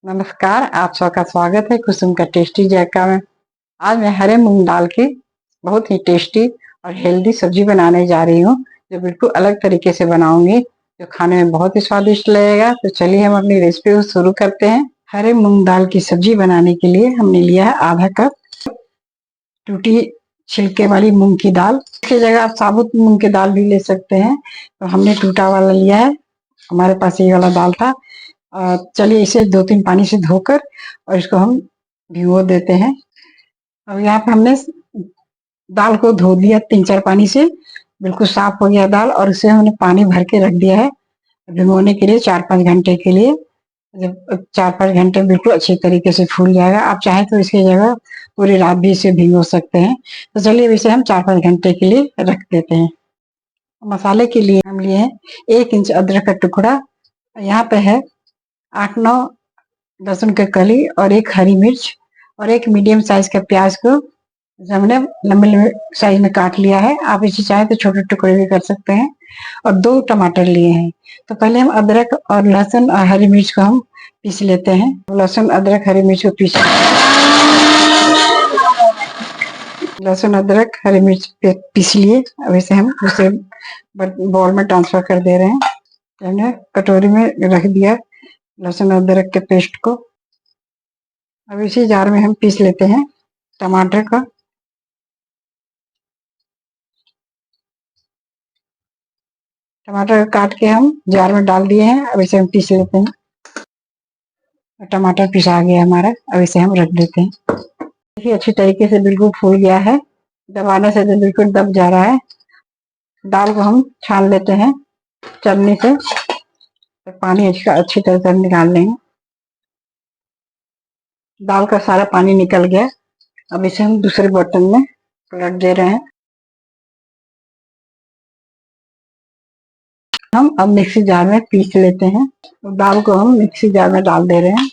नमस्कार, आप सबका स्वागत है कुसुम का टेस्टी जायका में। आज मैं हरे मूंग दाल की बहुत ही टेस्टी और हेल्दी सब्जी बनाने जा रही हूँ, जो बिल्कुल अलग तरीके से बनाऊंगी, जो खाने में बहुत ही स्वादिष्ट लगेगा। तो चलिए हम अपनी रेसिपी को शुरू करते हैं। हरे मूंग दाल की सब्जी बनाने के लिए हमने लिया है आधा कप टूटी छिलके वाली मूंग की दाल। इसकी जगह आप साबुत मूंग की दाल भी ले सकते हैं, तो हमने टूटा वाला लिया है। हमारे पास ये वाला दाल था। चलिए इसे 2-3 पानी से धोकर और इसको हम भिगो देते हैं। अब यहाँ पे हमने दाल को धो दिया 3-4 पानी से, बिल्कुल साफ हो गया दाल, और इसे हमने पानी भर के रख दिया है भिगोने के लिए 4-5 घंटे के लिए। जब 4-5 घंटे बिल्कुल अच्छी तरीके से फूल जाएगा, आप चाहें तो इसकी जगह पूरी रात भी इसे भिगो सकते हैं। तो चलिए अब इसे हम 4-5 घंटे के लिए रख देते हैं। मसाले के लिए हम लिए हैं 1 इंच अदरक का टुकड़ा, यहाँ पे है 8-9 लहसुन की कली और 1 हरी मिर्च और 1 मीडियम साइज का प्याज को हमने लंबे लंबे साइज में काट लिया है। आप इसे चाहे तो छोटे टुकड़े भी कर सकते हैं। और 2 टमाटर लिए हैं। तो पहले हम अदरक और लहसुन और हरी मिर्च को हम पीस लेते हैं। लहसुन अदरक हरी मिर्च को पीस लहसुन अदरक हरी मिर्च पीस लिए। अब इसे हम दूसरे बाउल में ट्रांसफर कर दे रहे हैं। हमने कटोरी में रख दिया लहसुन अदरक के पेस्ट को। अब इसी जार में हम पीस लेते हैं टमाटर का। टमाटर काट के हम जार में डाल दिए हैं। अब इसे हम पीस लेते हैं। टमाटर पिसा गया हमारा, अब इसे हम रख देते हैं। देखिए अच्छी तरीके से बिल्कुल फूल गया है, दबाने से तो बिल्कुल दब जा रहा है। दाल को हम छान लेते हैं चलनी से, तो पानी अच्छी तरह से निकाल लेंगे। दाल का सारा पानी निकल गया। अब इसे हम दूसरे बर्तन में पलट दे रहे हैं। हम अब मिक्सी जार में पीस लेते हैं। तो दाल को हम मिक्सी जार में डाल दे रहे हैं।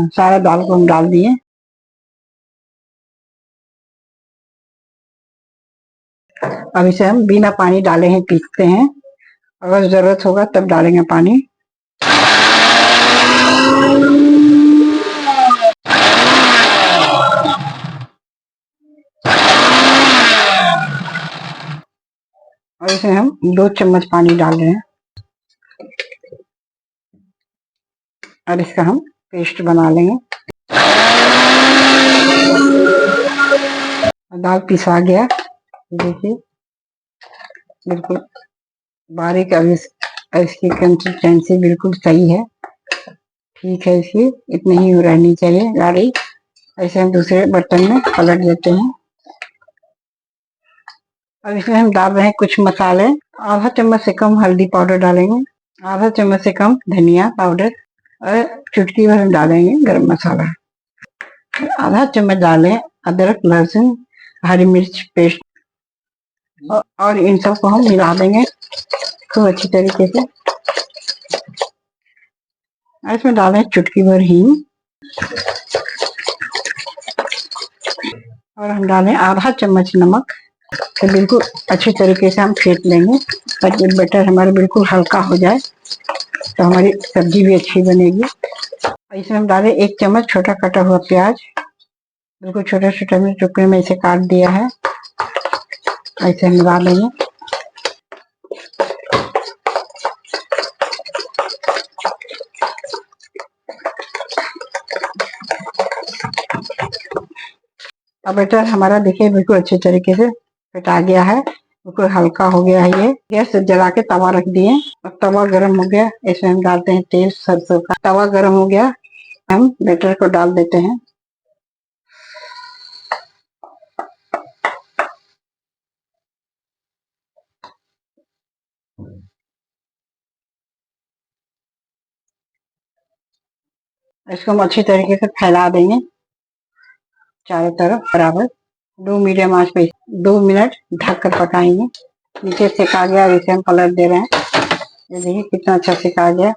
सारा दाल को हम डाल दिए। अब इसे हम बिना पानी डाले ही पीसते हैं, अगर जरूरत होगा तब डालेंगे पानी। और इसे हम 2 चम्मच पानी डाल रहे हैं और इसका हम पेस्ट बना लेंगे। दाल पिसा गया, देखिए बिल्कुल बारीक। अब इसकी कंसिस्टेंसी बिल्कुल सही है, ठीक है। इसकी इतनी ही रहनी चाहिए गाढ़ी। ऐसे हम दूसरे बर्तन में पलट देते हैं। अब इसमें हम डाल रहे हैं कुछ मसाले। आधा चम्मच से कम हल्दी पाउडर डालेंगे, आधा चम्मच से कम धनिया पाउडर, और चुटकी भर हम डालेंगे गरम मसाला। आधा चम्मच डालें अदरक लहसुन हरी मिर्च पेस्ट, और इन सबको हम मिला देंगे खूब अच्छी तरीके से। इसमें डालें चुटकी भर हींग, और हम डालें आधा चम्मच नमक। तो बिल्कुल अच्छी तरीके से हम फेंट लेंगे ताकि बटर हमारा बिल्कुल हल्का हो जाए, तो हमारी सब्जी भी अच्छी बनेगी। इसमें हम डालें 1 चम्मच छोटा कटा हुआ प्याज, बिल्कुल छोटे छोटे टुकड़े में इसे काट दिया है। ऐसे हम मिला लेंगे। अब बटर हमारा देखिए बिल्कुल अच्छे तरीके से पिटा गया है, बिल्कुल हल्का हो गया है। ये गैस जला के तवा रख दिए और तवा गर्म हो गया। इसमें हम डालते हैं तेल सरसों का। तवा गर्म हो गया, हम बैटर को डाल देते हैं। इसको हम अच्छी तरीके से फैला देंगे चारों तरफ बराबर। 2 मीडियम आंच पे 2 मिनट ढककर पकाएंगे। नीचे सिका गया, इसे हम पलट दे रहे हैं। ये देखिए कितना अच्छा सिका गया।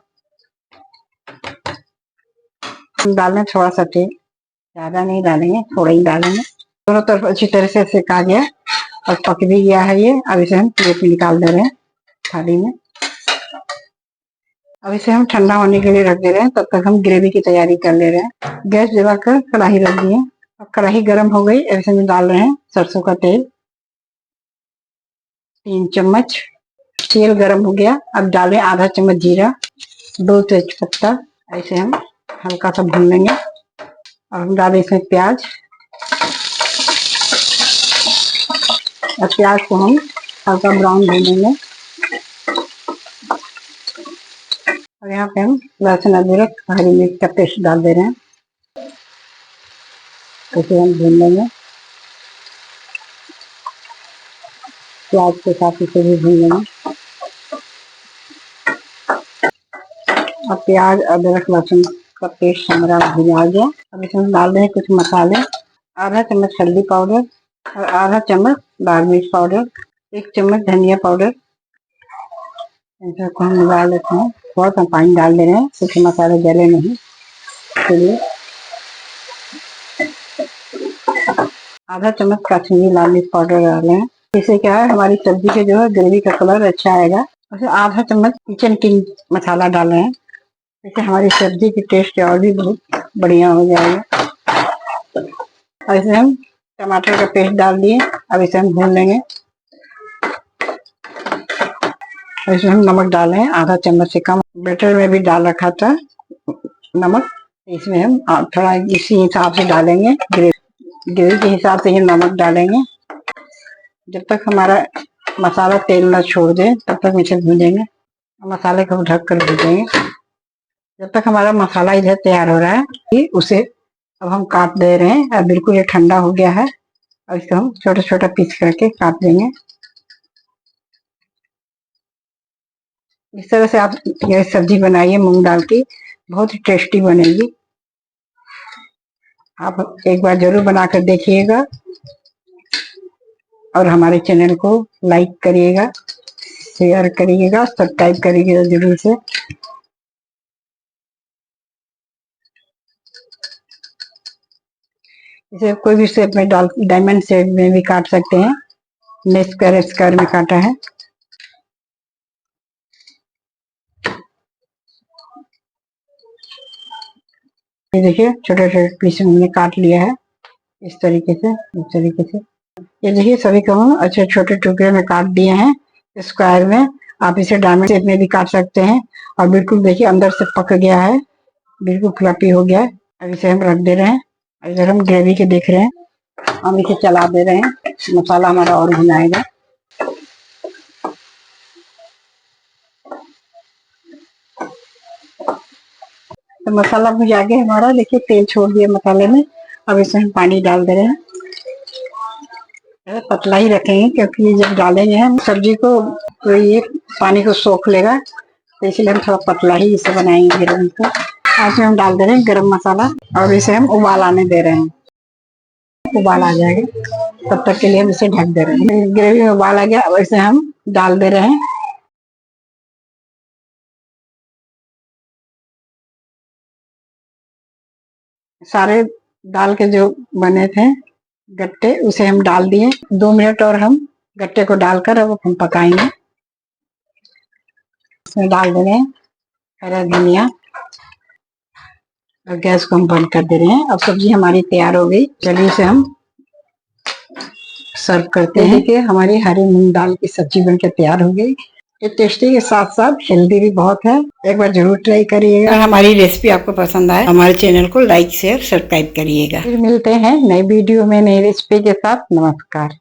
हम डालें थोड़ा सा तेल, ज्यादा नहीं डालेंगे, थोड़ा ही डालेंगे। दोनों तरफ अच्छी तरह से सिका गया और पक भी गया है ये। अब इसे हम प्लेट में निकाल दे रहे हैं थाली में। अब इसे हम ठंडा होने के लिए रख दे रहे हैं, तब तक हम ग्रेवी की तैयारी कर ले रहे हैं। गैस जलाकर कढ़ाई रख दिए। अब कढ़ाई गर्म हो गई। अब इसमें डाल रहे हैं सरसों का तेल 3 चम्मच। तेल गर्म हो गया। अब डालें आधा चम्मच जीरा, 2 तेज पत्ता। ऐसे हम हल्का सा भून लेंगे। और हम डालें इसमें प्याज। और प्याज को हम हल्का ब्राउन भूनेंगे। और यहाँ पे हम लहसुन अदरक हरी मिर्च का पेस्ट डाल दे रहे हैं। इसे हम भून लेंगे। प्याज के साथ इसे भी भून लेंगे। अब प्याज अदरक लहसुन का पेस्ट हमारा भुन आ गया। अब इसमें डाल दें कुछ मसाले। आधा चम्मच हल्दी पाउडर और आधा चम्मच लाल मिर्च पाउडर, 1 चम्मच धनिया पाउडर। को हम मिला लेते हैं। थोड़ा सा पानी डाल दे रहे हैं क्योंकि मसाले जले नहीं। चलिए आधा चम्मच कश्मीरी लाल मिर्च पाउडर डाले हैं। इससे क्या है, हमारी सब्जी के जो है ग्रेवी का कलर अच्छा आएगा। और आधा चम्मच किचन किंग मसाला डाल रहे हैं। इससे हमारी सब्जी की टेस्ट और भी बहुत बढ़िया हो जाएगा। और इसमें हम टमाटर का पेस्ट डाल दिए। अब इसे हम भून लेंगे। इसमें हम नमक डाले हैं आधा चम्मच से कम। बैटर में भी डाल रखा था नमक। इसमें हम थोड़ा इसी हिसाब से डालेंगे। ग्रेवी के हिसाब से ही नमक डालेंगे। जब तक हमारा मसाला तेल ना छोड़ दे तब तक इसे भूनेंगे। मसाले को ढक कर भूनेंगे जब तक हमारा मसाला इधर तैयार हो रहा है। कि उसे अब हम काट दे रहे हैं। अब बिल्कुल ये ठंडा हो गया है। और इसको हम छोटा छोटा पीस करके काट देंगे। इस तरह से आप ये सब्जी बनाइए मूंग दाल की, बहुत ही टेस्टी बनेगी। आप एक बार जरूर बनाकर देखिएगा और हमारे चैनल को लाइक करिएगा, शेयर करिएगा, सब्सक्राइब करिएगा जरूर से। इसे कोई भी शेप में डायमंड शेप में भी काट सकते हैं। मैंने स्क्वायर में काटा है। ये देखिए छोटे छोटे पीस हमने काट लिया है इस तरीके से। ये देखिए सभी को हम अच्छे छोटे टुकड़े में काट दिए हैं स्क्वायर में। आप इसे डायमंड शेप में भी काट सकते हैं। और बिल्कुल देखिए अंदर से पक गया है, बिल्कुल फ्लफी हो गया है। अब इसे हम रख दे रहे हैं। इधर हम ग्रेवी के देख रहे हैं। हम इसे चला दे रहे हैं। मसाला हमारा और भुनाएगा। तो मसाला भुज गया हमारा। देखिए तेल छोड़ दिया मसाले में। अब इसमें हम पानी डाल दे रहे हैं। पतला ही रखेंगे क्योंकि जब डालेंगे हम सब्जी को तो ये पानी को सोख लेगा। तो इसलिए हम थोड़ा पतला ही इसे बनाएंगे ग्रेवी को। आज हम डाल दे रहे हैं गरम मसाला और इसे हम उबाल आने दे रहे हैं। उबाल आ जाएगा तब तक के लिए हम इसे ढक दे रहे हैं। ग्रेवी में उबाल आ गया। अब इसे हम डाल दे रहे हैं। सारे दाल के जो बने थे गट्टे उसे हम डाल दिए। 2 मिनट और हम गट्टे को डालकर अब हम पकाएंगे। इसमें डाल दे रहे हैं हरा धनिया और गैस को हम बंद कर दे रहे हैं। अब सब्जी हमारी तैयार हो गई। चलिए इसे हम सर्व करते हैं। देखिए हमारी हरी मूंग दाल की सब्जी बनकर तैयार हो गई। ये टेस्टी के साथ साथ हेल्दी भी बहुत है। एक बार जरूर ट्राई करिएगा। अगर हमारी रेसिपी आपको पसंद आए हमारे चैनल को लाइक शेयर सब्सक्राइब करिएगा। फिर मिलते हैं नई वीडियो में नई रेसिपी के साथ। नमस्कार।